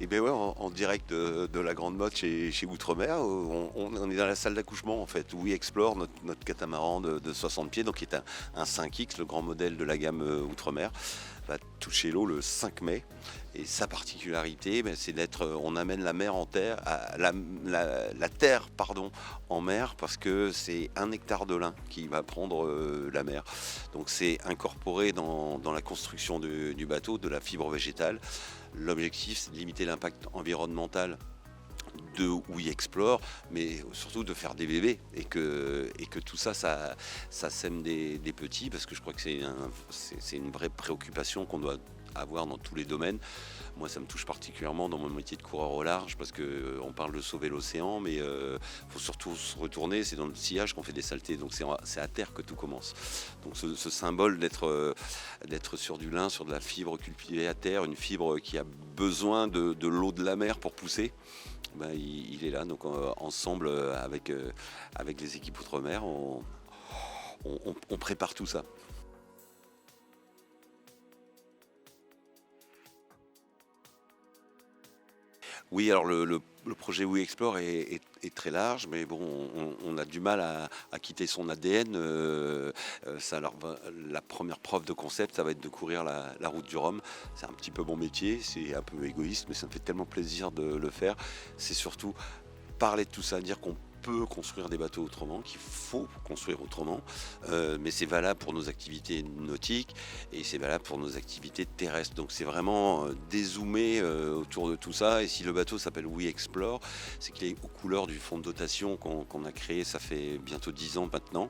Et bien ouais, en direct de la Grande Motte chez Outremer, on est dans la salle d'accouchement en fait, où We Explore, notre catamaran de 60 pieds, donc qui est un 5X, le grand modèle de la gamme Outremer, va toucher l'eau le 5 mai. Et sa particularité, c'est d'être, on amène la mer en terre, la terre pardon, en mer, parce que c'est 1 hectare de lin qui va prendre la mer. Donc c'est incorporé dans la construction du bateau, de la fibre végétale. L'objectif, c'est de limiter l'impact environnemental de We Explore, mais surtout de faire des bébés et que tout ça, ça sème des petits, parce que je crois que c'est une vraie préoccupation qu'on doit avoir dans tous les domaines. Moi, ça me touche particulièrement dans mon métier de coureur au large, parce que on parle de sauver l'océan, mais faut surtout se retourner. C'est dans le sillage qu'on fait des saletés, donc c'est à terre que tout commence. Donc ce symbole d'être sur du lin, sur de la fibre cultivée à terre, une fibre qui a besoin de l'eau de la mer pour pousser, il est là. Donc ensemble, avec les équipes Outremer, on prépare tout ça. Oui, alors le projet We Explore est très large, mais bon, on a du mal à quitter son ADN. La première preuve de concept, ça va être de courir la route du Rhum. C'est un petit peu mon métier, c'est un peu égoïste, mais ça me fait tellement plaisir de le faire. C'est surtout parler de tout ça, dire qu'on peut construire des bateaux autrement, qu'il faut construire autrement, mais c'est valable pour nos activités nautiques et c'est valable pour nos activités terrestres. Donc c'est vraiment dézoomer autour de tout ça. Et si le bateau s'appelle We Explore, c'est qu'il est aux couleurs du fonds de dotation qu'on a créé, ça fait bientôt 10 ans maintenant,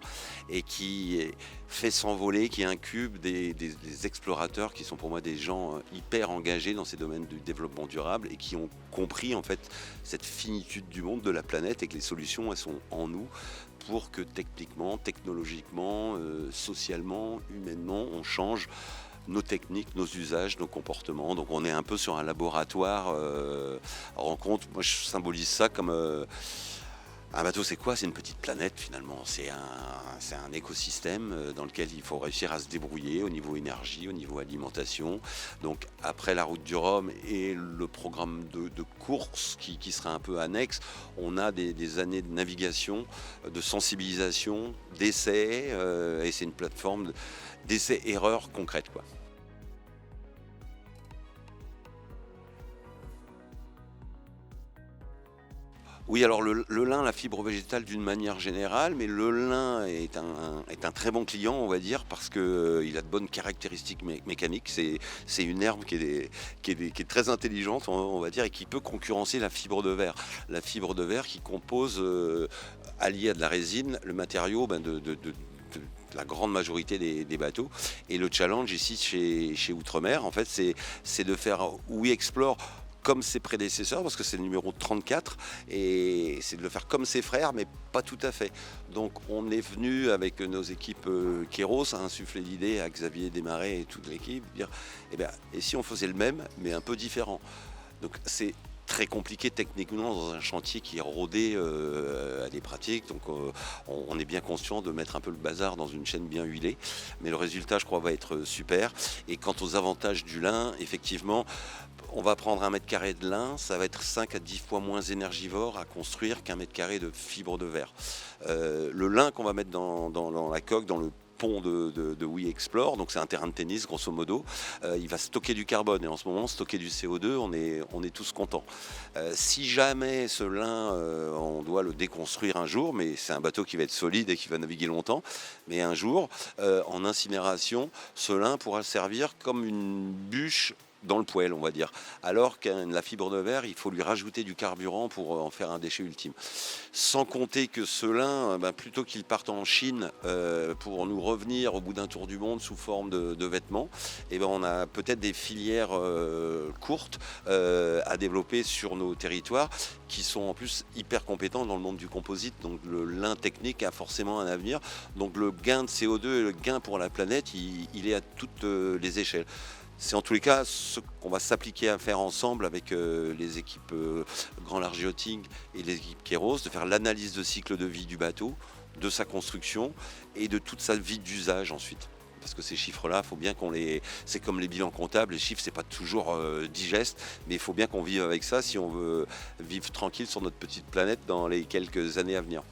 et qui fait s'envoler, qui incube des explorateurs qui sont pour moi des gens hyper engagés dans ces domaines du développement durable et qui ont compris en fait cette finitude du monde, de la planète, et que les solutions elles sont en nous pour que techniquement, technologiquement, socialement, humainement, on change nos techniques, nos usages, nos comportements. Donc on est un peu sur un laboratoire rencontre. Moi je symbolise ça comme un bateau, c'est quoi? C'est une petite planète finalement. C'est un écosystème dans lequel il faut réussir à se débrouiller au niveau énergie, au niveau alimentation. Donc après la route du Rhum et le programme de course qui sera un peu annexe, on a des années de navigation, de sensibilisation, d'essais, et c'est une plateforme d'essais-erreurs concrètes, quoi. Oui, alors le lin, la fibre végétale d'une manière générale, mais le lin est un très bon client, on va dire, parce que il a de bonnes caractéristiques mécaniques. C'est une herbe qui est très intelligente, on va dire, et qui peut concurrencer la fibre de verre. La fibre de verre qui compose, alliée à de la résine, le matériau la grande majorité des bateaux. Et le challenge ici chez Outremer, en fait, c'est de faire We Explore comme ses prédécesseurs, parce que c'est le numéro 34, et c'est de le faire comme ses frères, mais pas tout à fait. Donc on est venu avec nos équipes Kéros à insuffler l'idée à Xavier Desmarais et toute l'équipe, dire, et si on faisait le même, mais un peu différent. Donc c'est très compliqué techniquement dans un chantier qui est rodé à des pratiques. Donc on est bien conscient de mettre un peu le bazar dans une chaîne bien huilée. Mais le résultat, je crois, va être super. Et quant aux avantages du lin, effectivement, on va prendre 1 m² de lin, ça va être 5 à 10 fois moins énergivore à construire qu'1 m² de fibre de verre. Le lin qu'on va mettre dans la coque, dans le pont de We Explore, donc c'est un terrain de tennis grosso modo, il va stocker du carbone, et en ce moment stocker du CO2, on est tous contents. Si jamais ce lin, on doit le déconstruire un jour, mais c'est un bateau qui va être solide et qui va naviguer longtemps, mais un jour, en incinération, ce lin pourra servir comme une bûche dans le poêle, on va dire. Alors que la fibre de verre, il faut lui rajouter du carburant pour en faire un déchet ultime. Sans compter que ce lin, plutôt qu'il parte en Chine pour nous revenir au bout d'un tour du monde sous forme de vêtements, on a peut-être des filières courtes à développer sur nos territoires qui sont en plus hyper compétents dans le monde du composite. Donc le lin technique a forcément un avenir. Donc le gain de CO2 et le gain pour la planète, il est à toutes les échelles. C'est en tous les cas ce qu'on va s'appliquer à faire ensemble avec les équipes Grand Large Yachting et les équipes Kéros, de faire l'analyse de cycle de vie du bateau, de sa construction et de toute sa vie d'usage ensuite. parce que ces chiffres-là, faut bien qu'on les c'est comme les bilans comptables, les chiffres, c'est pas toujours, digeste, mais il faut bien qu'on vive avec ça si on veut vivre tranquille sur notre petite planète dans les quelques années à venir.